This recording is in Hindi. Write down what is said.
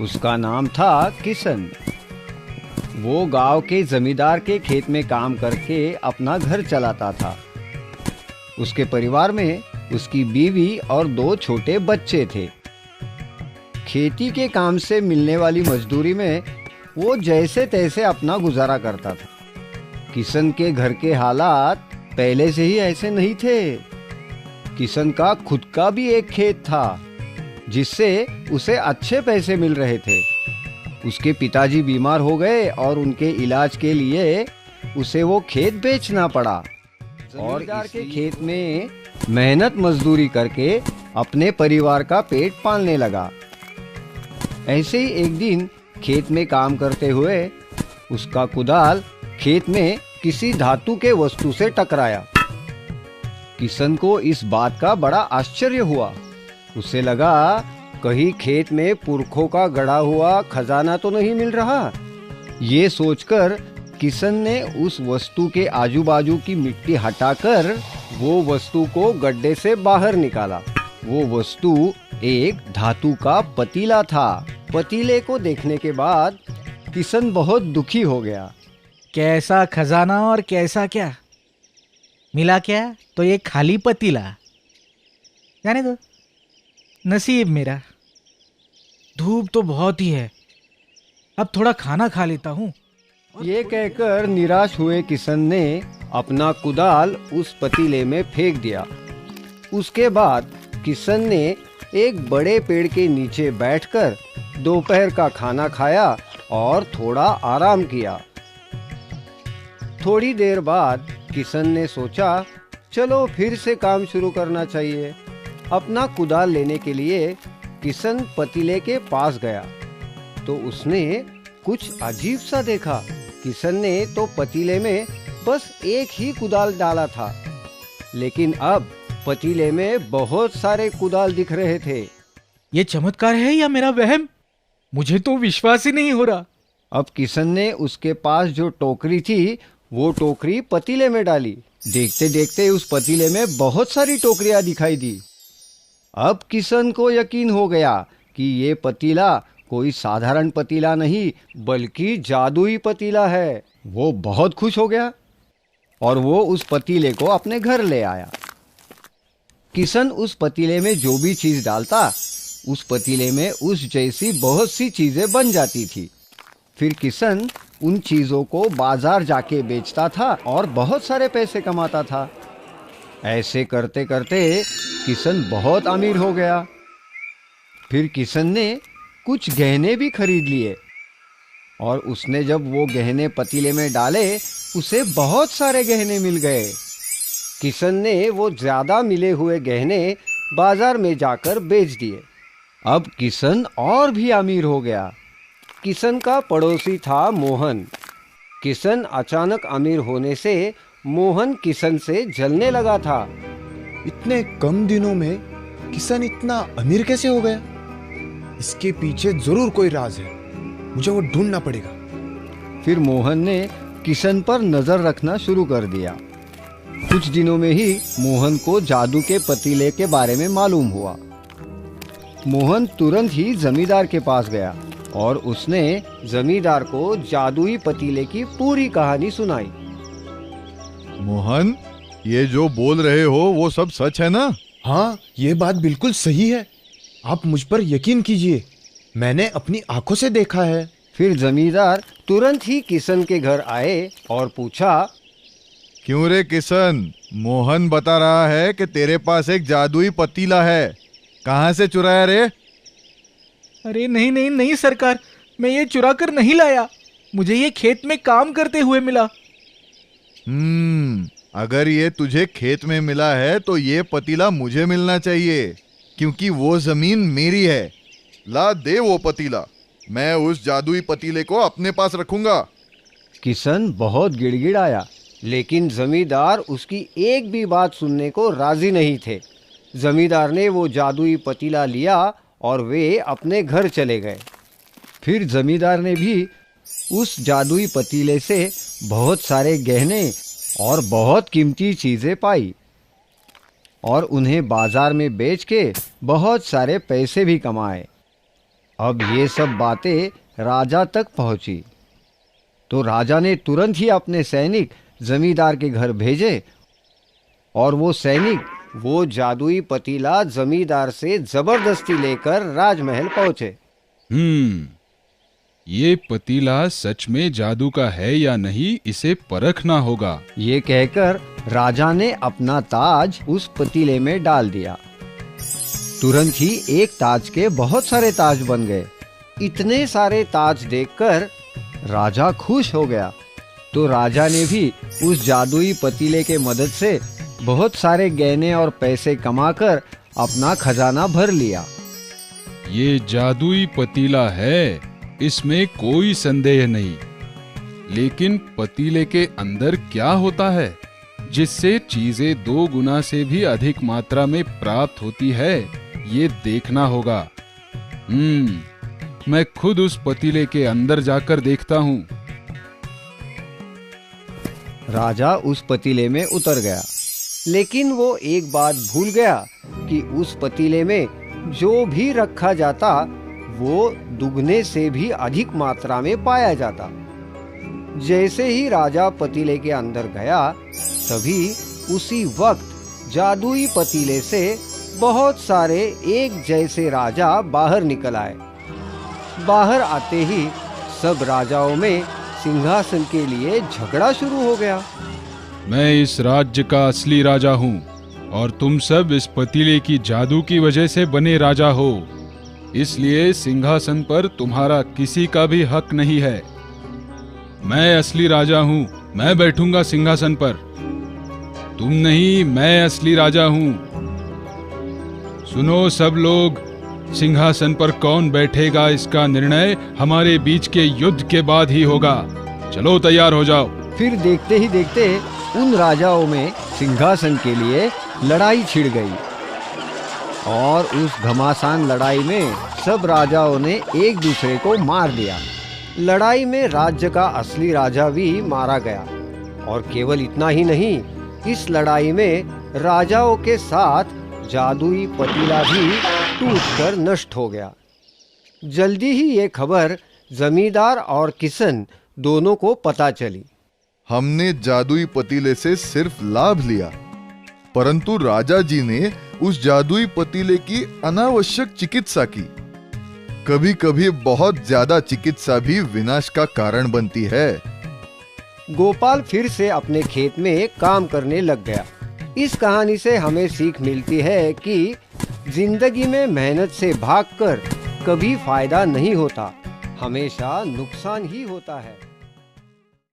उसका नाम था किशन। वो गांव के जमींदार के खेत में काम करके अपना घर चलाता था। उसके परिवार में उसकी बीवी और 2 छोटे बच्चे थे। खेती के काम से मिलने वाली मजदूरी में वो जैसे तैसे अपना गुजारा करता था। किशन के घर के हालात पहले से ही ऐसे नहीं थे। किशन का खुद का भी एक खेत था जिससे उसे अच्छे पैसे मिल रहे थे। उसके पिताजी बीमार हो गए और उनके इलाज के लिए उसे वो खेत बेचना पड़ा और जमींदार के खेत में मेहनत मजदूरी करके अपने परिवार का पेट पालने लगा। ऐसे ही एक दिन खेत में काम करते हुए उसका कुदाल खेत में किसी धातु के वस्तु से टकराया। किशन को इस बात का बड़ा आश्चर्य हुआ। उसे लगा कहीं खेत में पुरखों का गड़ा हुआ खजाना तो नहीं मिल रहा। ये सोचकर किशन ने उस वस्तु के आजू बाजू की मिट्टी हटाकर वो वस्तु को गड्ढे से बाहर निकाला। वो वस्तु एक धातु का पतीला था। पतीले को देखने के बाद किशन बहुत दुखी हो गया। कैसा खजाना और कैसा क्या मिला, क्या तो ये खाली पतीला। जाने दो, नसीब मेरा। धूप तो बहुत ही है, अब थोड़ा खाना खा लेता हूँ। ये कहकर निराश हुए किशन ने अपना कुदाल उस पतीले में फेंक दिया। उसके बाद किशन ने एक बड़े पेड़ के नीचे बैठकर दोपहर का खाना खाया और थोड़ा आराम किया। थोड़ी देर बाद किशन ने सोचा, चलो फिर से काम शुरू करना चाहिए। अपना कुदाल लेने के लिए किशन पतीले के पास गया तो उसने कुछ अजीब सा देखा। किशन ने तो पतीले में बस एक ही कुदाल डाला था, लेकिन अब पतीले में बहुत सारे कुदाल दिख रहे थे। ये चमत्कार है या मेरा वहम? मुझे तो विश्वास ही नहीं हो रहा। अब किशन ने उसके पास जो टोकरी थी वो टोकरी पतीले में डाली। देखते देखते उस पतीले में बहुत सारी टोकरियां दिखाई दी। अब किशन को यकीन हो गया कि ये पतीला कोई साधारण पतीला नहीं बल्कि जादुई पतीला है। वो बहुत खुश हो गया और वो उस पतीले को अपने घर ले आया। किशन उस पतीले में जो भी चीज डालता उस पतीले में उस जैसी बहुत सी चीजें बन जाती थी। फिर किशन उन चीजों को बाजार जाके बेचता था और बहुत सारे पैसे कमाता था। ऐसे करते करते किशन बहुत अमीर हो गया। फिर किशन ने कुछ गहने भी खरीद लिए और उसने जब वो गहने पतीले में डाले उसे बहुत सारे गहने मिल गए। किशन ने वो ज्यादा मिले हुए गहने बाजार में जाकर बेच दिए। अब किशन और भी अमीर हो गया। किशन का पड़ोसी था मोहन। किशन अचानक अमीर होने से मोहन किशन से जलने लगा था। इतने कम दिनों में किशन इतना अमीर कैसे हो गया? इसके पीछे जरूर कोई राज है, मुझे वो ढूंढना पड़ेगा। फिर मोहन ने किशन पर नजर रखना शुरू कर दिया। कुछ दिनों में ही मोहन को जादू के पतीले के बारे में मालूम हुआ। मोहन तुरंत ही जमींदार के पास गया और उसने जमींदार को जादुई पतीले की पूरी कहानी सुनाई। मोहन, ये जो बोल रहे हो वो सब सच है ना? हाँ, ये बात बिल्कुल सही है। आप मुझ पर यकीन कीजिए, मैंने अपनी आंखों से देखा है। फिर जमींदार तुरंत ही किशन के घर आए और पूछा, क्यों रे किशन, मोहन बता रहा है कि तेरे पास एक जादुई पतीला है, कहाँ से चुराया रे? अरे नहीं नहीं नहीं सरकार, मैं ये चुरा कर नहीं लाया, मुझे ये खेत में काम करते हुए मिला। अगर ये तुझे खेत में मिला है तो ये पतीला मुझे मिलना चाहिए, क्योंकि वो जमीन मेरी है। ला दे वो पतीला, मैं उस जादुई पतीले को अपने पास रखूंगा। किशन बहुत गिड़गिड़ाया, लेकिन जमींदार उसकी एक भी बात सुनने को राजी नहीं थे। जमींदार ने वो जादुई पतीला लिया और वे अपने घर चले गए। फिर जमींदार ने भी उस जादुई पतीले से बहुत सारे गहने और बहुत कीमती चीजें पाई और उन्हें बाजार में बेच के बहुत सारे पैसे भी कमाए। अब ये सब बातें राजा तक पहुंची तो राजा ने तुरंत ही अपने सैनिक जमींदार के घर भेजे और वो सैनिक वो जादुई पतीला जमींदार से जबरदस्ती लेकर राजमहल पहुंचे। ये पतीला सच में जादू का है या नहीं, इसे परखना होगा। ये कहकर राजा ने अपना ताज उस पतीले में डाल दिया। तुरंत ही एक ताज के बहुत सारे ताज बन गए। इतने सारे ताज देखकर राजा खुश हो गया। तो राजा ने भी उस जादुई पतीले के मदद से बहुत सारे गहने और पैसे कमाकर अपना खजाना भर लिया। ये जादुई पतीला है, इसमें कोई संदेह नहीं। लेकिन पतीले के अंदर क्या होता है जिससे चीजें 2 गुना से भी अधिक मात्रा में प्राप्त होती है, ये देखना होगा। मैं खुद उस पतीले के अंदर जाकर देखता हूँ। राजा उस पतीले में उतर गया, लेकिन वो एक बात भूल गया कि उस पतीले में जो भी रखा जाता वो दुगने से भी अधिक मात्रा में पाया जाता। जैसे ही राजा पतीले के अंदर गया, तभी उसी वक्त जादुई पतीले से बहुत सारे एक जैसे राजा बाहर निकल आए। बाहर आते ही सब राजाओं में सिंहासन के लिए झगड़ा शुरू हो गया। मैं इस राज्य का असली राजा हूँ और तुम सब इस पतीले की जादू की वजह से बने राजा हो, इसलिए सिंहासन पर तुम्हारा किसी का भी हक नहीं है। मैं असली राजा हूँ, मैं बैठूंगा सिंहासन पर। तुम नहीं, मैं असली राजा हूँ। सुनो सब लोग, सिंहासन पर कौन बैठेगा इसका निर्णय हमारे बीच के युद्ध के बाद ही होगा। चलो तैयार हो जाओ। फिर देखते ही देखते उन राजाओं में सिंहासन के लिए लड़ाई छिड़ गई और उस घमासान लड़ाई में सब राजाओं ने एक दूसरे को मार दिया। लड़ाई में राज्य का असली राजा भी मारा गया और केवल इतना ही नहीं, इस लड़ाई में राजाओं के साथ जादुई पतीला भी टूटकर नष्ट हो गया। जल्दी ही ये खबर जमींदार और किशन दोनों को पता चली। हमने जादुई पतीले से सिर्फ लाभ लिया, परंतु राजा जी ने उस जादुई पतीले की अनावश्यक चिकित्सा की। कभी कभी बहुत ज्यादा चिकित्सा भी विनाश का कारण बनती है। गोपाल फिर से अपने खेत में काम करने लग गया। इस कहानी से हमें सीख मिलती है कि जिंदगी में मेहनत से भागकर कभी फायदा नहीं होता, हमेशा नुकसान ही होता है।